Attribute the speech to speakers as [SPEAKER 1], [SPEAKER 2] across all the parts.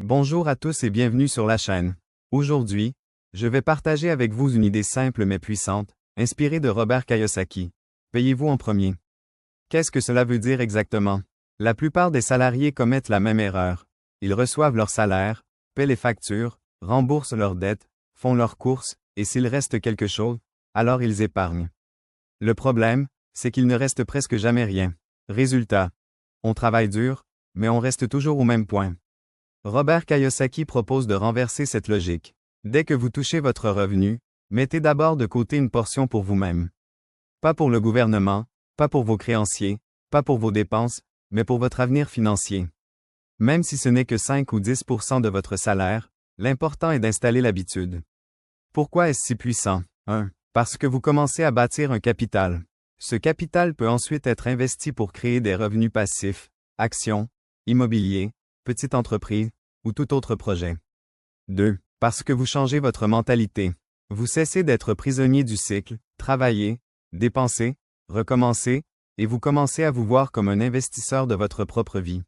[SPEAKER 1] Bonjour à tous et bienvenue sur la chaîne. Aujourd'hui, je vais partager avec vous une idée simple mais puissante, inspirée de Robert Kiyosaki. Payez-vous en premier. Qu'est-ce que cela veut dire exactement? La plupart des salariés commettent la même erreur. Ils reçoivent leur salaire, paient les factures, remboursent leurs dettes, font leurs courses, et s'il reste quelque chose, alors ils épargnent. Le problème, c'est qu'il ne reste presque jamais rien. Résultat, on travaille dur, mais on reste toujours au même point. Robert Kiyosaki propose de renverser cette logique. Dès que vous touchez votre revenu, mettez d'abord de côté une portion pour vous-même. Pas pour le gouvernement, pas pour vos créanciers, pas pour vos dépenses, mais pour votre avenir financier. Même si ce n'est que 5 ou 10% de votre salaire, l'important est d'installer l'habitude. Pourquoi est-ce si puissant? 1. Parce que vous commencez à bâtir un capital. Ce capital peut ensuite être investi pour créer des revenus passifs, actions, immobilier, petite entreprise, ou tout autre projet. 2. Parce que vous changez votre mentalité. Vous cessez d'être prisonnier du cycle, travailler, dépenser, recommencer, et vous commencez à vous voir comme un investisseur de votre propre vie.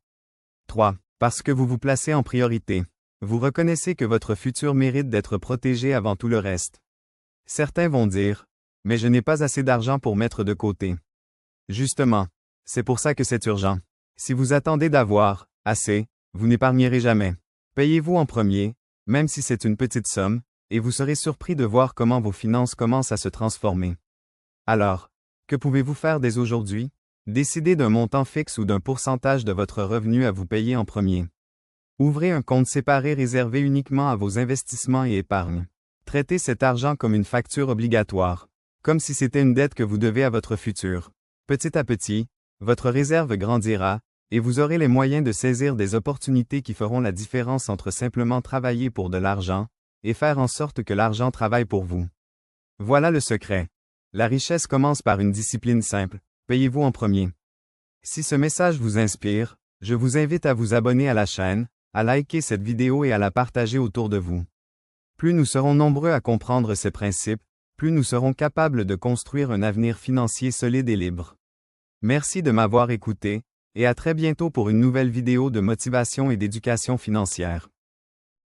[SPEAKER 1] 3. Parce que vous vous placez en priorité. Vous reconnaissez que votre futur mérite d'être protégé avant tout le reste. Certains vont dire, « Mais je n'ai pas assez d'argent pour mettre de côté. » Justement, c'est pour ça que c'est urgent. Si vous attendez d'avoir assez, vous n'épargnerez jamais. Payez-vous en premier, même si c'est une petite somme, et vous serez surpris de voir comment vos finances commencent à se transformer. Alors, que pouvez-vous faire dès aujourd'hui? Décidez d'un montant fixe ou d'un pourcentage de votre revenu à vous payer en premier. Ouvrez un compte séparé réservé uniquement à vos investissements et épargnes. Traitez cet argent comme une facture obligatoire, comme si c'était une dette que vous devez à votre futur. Petit à petit, votre réserve grandira, et vous aurez les moyens de saisir des opportunités qui feront la différence entre simplement travailler pour de l'argent, et faire en sorte que l'argent travaille pour vous. Voilà le secret. La richesse commence par une discipline simple, payez-vous en premier. Si ce message vous inspire, je vous invite à vous abonner à la chaîne, à liker cette vidéo et à la partager autour de vous. Plus nous serons nombreux à comprendre ces principes, plus nous serons capables de construire un avenir financier solide et libre. Merci de m'avoir écouté, et à très bientôt pour une nouvelle vidéo de motivation et d'éducation financière.